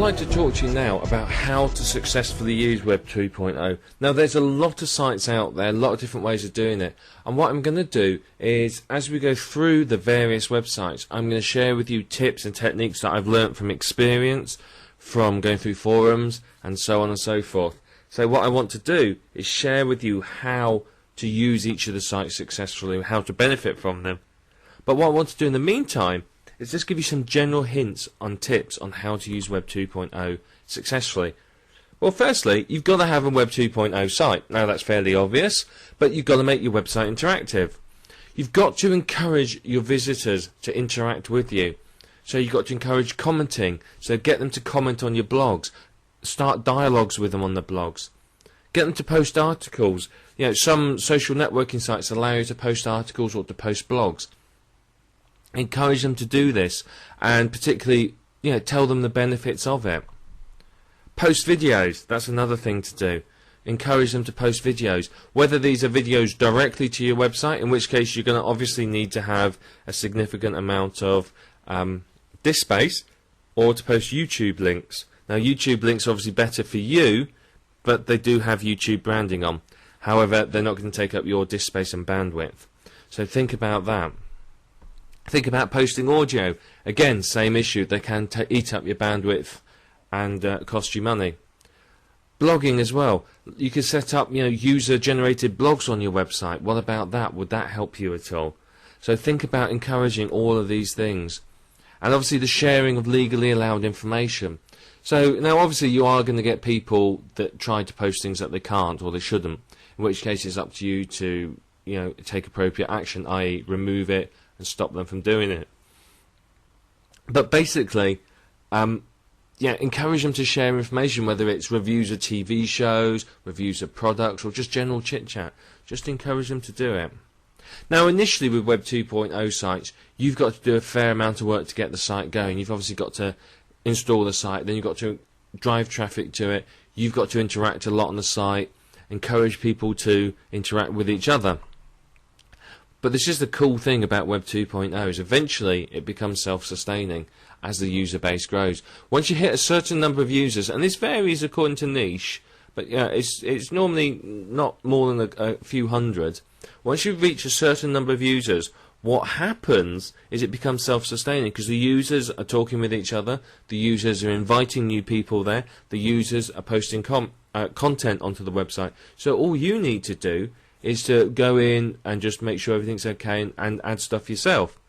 like to talk to you now about how to successfully use Web 2.0. Now there's a lot of sites out there, a lot of different ways of doing it, and what I'm going to do is, as we go through the various websites, I'm going to share with you tips and techniques that I've learnt from experience, from going through forums and so on and so forth. So what I want to do is share with you how to use each of the sites successfully, how to benefit from them. But what I want to do in the meantime is just give you some general hints on tips on how to use Web 2.0 successfully. Well, firstly, you've got to have a Web 2.0 site. Now that's fairly obvious, but you've got to make your website interactive. You've got to encourage your visitors to interact with you. So you've got to encourage commenting, so get them to comment on your blogs, start dialogues with them on the blogs. Get them to post articles. You know, some social networking sites allow you to post articles or to post blogs. Encourage them to do this, and particularly, you know, tell them the benefits of it. Post videos, that's another thing to do. Encourage them to post videos, whether these are videos directly to your website, in which case you're going to obviously need to have a significant amount of disk space, or to post YouTube links. Now YouTube links are obviously better for you, but they do have YouTube branding on. However, they're not going to take up your disk space and bandwidth. So think about that. Think about posting audio. Again, same issue. They can eat up your bandwidth and cost you money. Blogging as well. You could set up, you know, user-generated blogs on your website. What about that? Would that help you at all? So think about encouraging all of these things. And obviously the sharing of legally allowed information. So now obviously you are going to get people that try to post things that they can't or they shouldn't. In which case it's up to you to, you know, take appropriate action, i.e. remove it and stop them from doing it. But basically, encourage them to share information, whether it's reviews of TV shows, reviews of products, or just general chit-chat. Just encourage them to do it. Now, initially with Web 2.0 sites, you've got to do a fair amount of work to get the site going. You've obviously got to install the site, then you've got to drive traffic to it, you've got to interact a lot on the site, encourage people to interact with each other. But this is the cool thing about Web 2.0 is eventually it becomes self-sustaining as the user base grows. Once you hit a certain number of users, and this varies according to niche, but yeah, it's normally not more than a few hundred. Once you reach a certain number of users, what happens is it becomes self-sustaining because the users are talking with each other, the users are inviting new people there, the users are posting content onto the website. So all you need to do is to go in and just make sure everything's okay and add stuff yourself.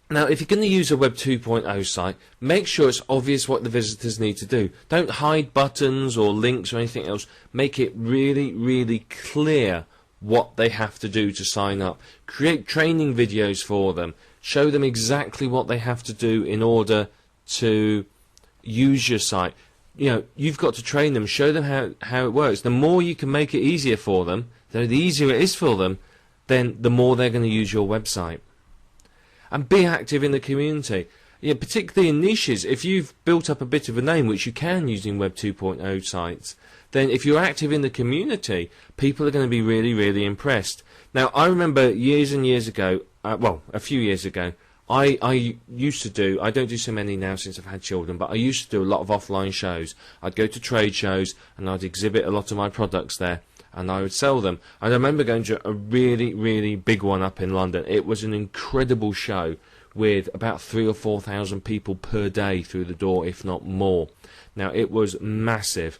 Now, if you're going to use a Web 2.0 site, make sure it's obvious what the visitors need to do. Don't hide buttons or links or anything else. Make it really, really clear what they have to do to sign up. Create training videos for them. Show them exactly what they have to do in order to use your site. You know, you've got to train them, show them how it works. The more you can make it easier for them, the easier it is for them, then the more they're going to use your website. And be active in the community. Yeah, particularly in niches. If you've built up a bit of a name, which you can using Web 2.0 sites, then if you're active in the community, people are going to be really, really impressed. Now, I remember years and years ago, a few years ago, I used to do, I don't do so many now since I've had children, but I used to do a lot of offline shows. I'd go to trade shows and I'd exhibit a lot of my products there and I would sell them. And I remember going to a really, really big one up in London. It was an incredible show with about 3,000 or 4,000 people per day through the door, if not more. Now, it was massive.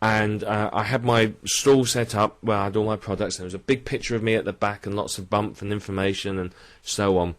And I had my stall set up where I had all my products. There was a big picture of me at the back and lots of bump and information and so on.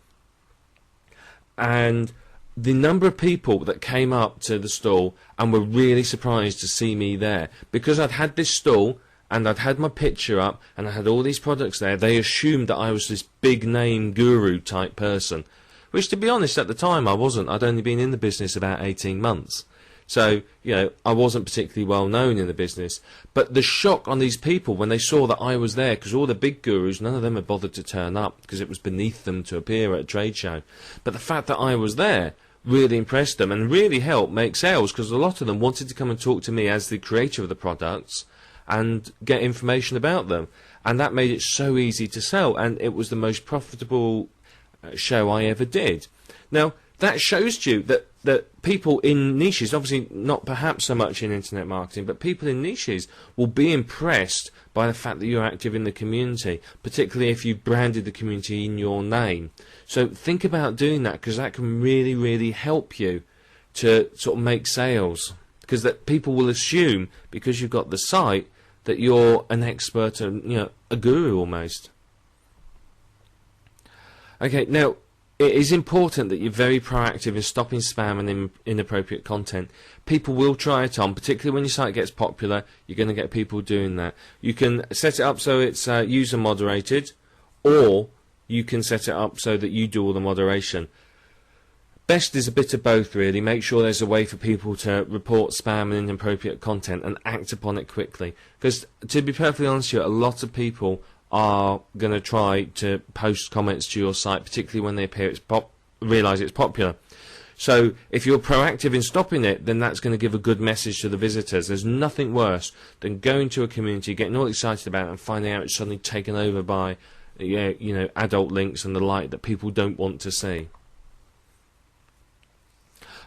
And the number of people that came up to the stall and were really surprised to see me there, because I'd had this stall and I'd had my picture up and I had all these products there, they assumed that I was this big name guru type person, which, to be honest, at the time I wasn't. I'd only been in the business about 18 months. So, you know, I wasn't particularly well known in the business. But the shock on these people when they saw that I was there, because all the big gurus, none of them had bothered to turn up because it was beneath them to appear at a trade show. But the fact that I was there really impressed them and really helped make sales, because a lot of them wanted to come and talk to me as the creator of the products and get information about them. And that made it so easy to sell, and it was the most profitable show I ever did. Now, that shows you that that people in niches, obviously not perhaps so much in internet marketing, but people in niches will be impressed by the fact that you're active in the community, particularly if you've branded the community in your name. So think about doing that, because that can really, really help you to sort of make sales, because that people will assume, because you've got the site, that you're an expert and, you know, a guru almost. Okay, now it is important that you're very proactive in stopping spam and inappropriate content. People will try it on, particularly when your site gets popular. You're going to get people doing that. You can set it up so it's user moderated, or you can set it up so that you do all the moderation. Best is a bit of both, really. Make sure there's a way for people to report spam and inappropriate content and act upon it quickly. Because, to be perfectly honest with you, a lot of people are going to try to post comments to your site, particularly when they realise it's popular. So if you're proactive in stopping it, then that's going to give a good message to the visitors. There's nothing worse than going to a community, getting all excited about it, and finding out it's suddenly taken over by adult links and the like that people don't want to see.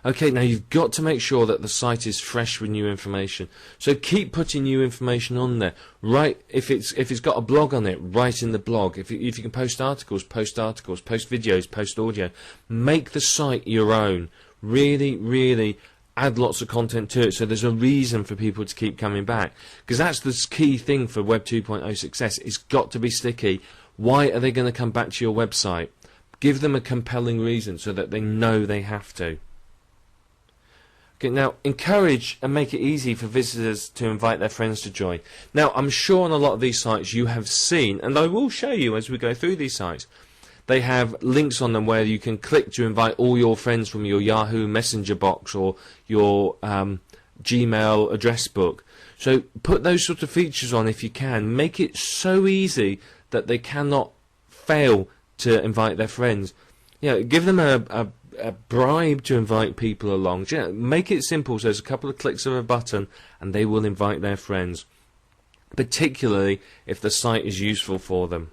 Okay, now you've got to make sure that the site is fresh with new information. So keep putting new information on there. Right, if it's got a blog on it, write in the blog. If you can post articles, post videos, post audio. Make the site your own. Really, really add lots of content to it, so there's a reason for people to keep coming back. Because that's the key thing for Web 2.0 success. It's got to be sticky. Why are they going to come back to your website? Give them a compelling reason so that they know they have to. Now, encourage and make it easy for visitors to invite their friends to join. Now, I'm sure on a lot of these sites you have seen, and I will show you as we go through these sites, they have links on them where you can click to invite all your friends from your Yahoo Messenger box or your Gmail address book. So put those sort of features on if you can. Make it so easy that they cannot fail to invite their friends. Give them a bribe to invite people along. Make it simple, so there's a couple of clicks of a button and they will invite their friends, particularly if the site is useful for them.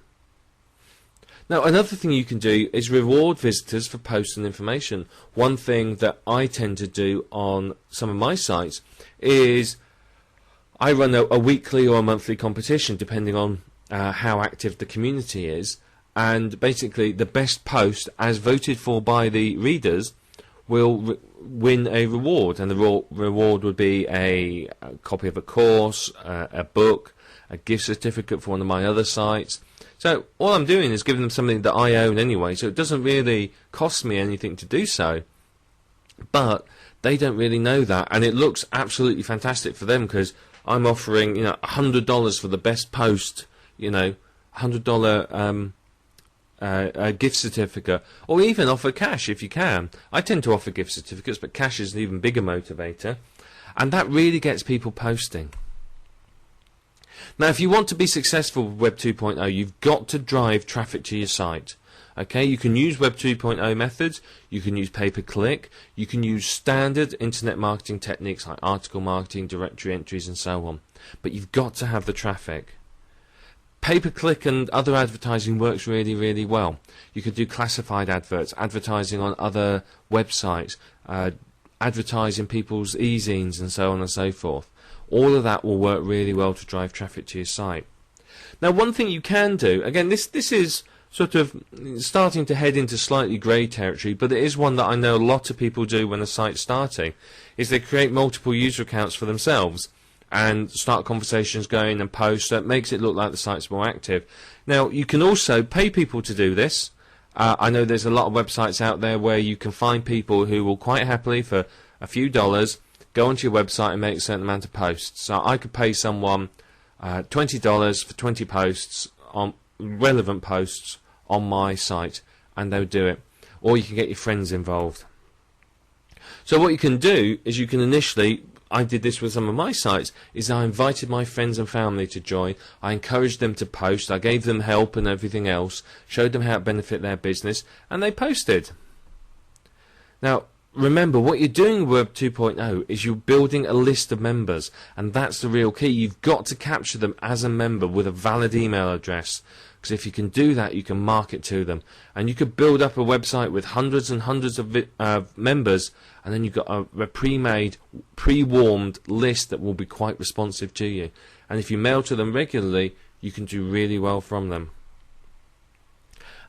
Now, another thing you can do is reward visitors for posting information. One thing that I tend to do on some of my sites is I run a weekly or a monthly competition depending on how active the community is. And basically, the best post, as voted for by the readers, will win a reward. And the reward would be a copy of a course, a book, a gift certificate for one of my other sites. So all I'm doing is giving them something that I own anyway, so it doesn't really cost me anything to do so. But they don't really know that, and it looks absolutely fantastic for them, because I'm offering $100 for the best post, $100 a gift certificate, or even offer cash if you can. I tend to offer gift certificates, but cash is an even bigger motivator, and that really gets people posting. Now, if you want to be successful with Web 2.0, you've got to drive traffic to your site. Okay, you can use Web 2.0 methods, you can use pay-per-click, you can use standard internet marketing techniques like article marketing, directory entries, and so on, but you've got to have the traffic. Pay-per-click and other advertising works really, really well. You could do classified adverts, advertising on other websites, advertising people's e-zines and so on and so forth. All of that will work really well to drive traffic to your site. Now, one thing you can do, again, this is sort of starting to head into slightly grey territory, but it is one that I know a lot of people do when a site's starting, is they create multiple user accounts for themselves and start conversations going and post, so it makes it look like the site's more active. Now, you can also pay people to do this. I know there's a lot of websites out there where you can find people who will quite happily, for a few dollars, go onto your website and make a certain amount of posts. So I could pay someone $20 for 20 posts, on relevant posts on my site, and they'll do it. Or you can get your friends involved. So what you can do is you can initially, I did this with some of my sites, is I invited my friends and family to join. I encouraged them to post. I gave them help and everything else, showed them how it benefit their business, and they posted. Now, remember, what you're doing with Web 2.0 is you're building a list of members, and that's the real key. You've got to capture them as a member with a valid email address. because if you can do that, you can market to them, and you could build up a website with hundreds and hundreds of members, and then you've got a pre-made, pre-warmed list that will be quite responsive to you. And if you mail to them regularly, you can do really well from them.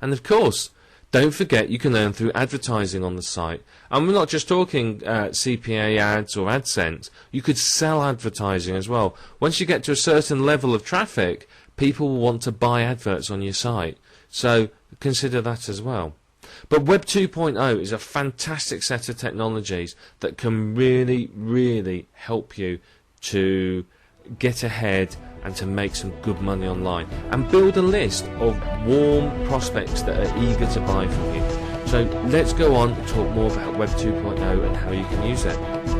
And of course, don't forget you can earn through advertising on the site. And we're not just talking CPA ads or AdSense. You could sell advertising as well. Once you get to a certain level of traffic, people will want to buy adverts on your site. So consider that as well. But Web 2.0 is a fantastic set of technologies that can really, really help you to get ahead and to make some good money online and build a list of warm prospects that are eager to buy from you. So let's go on and talk more about Web 2.0 and how you can use it.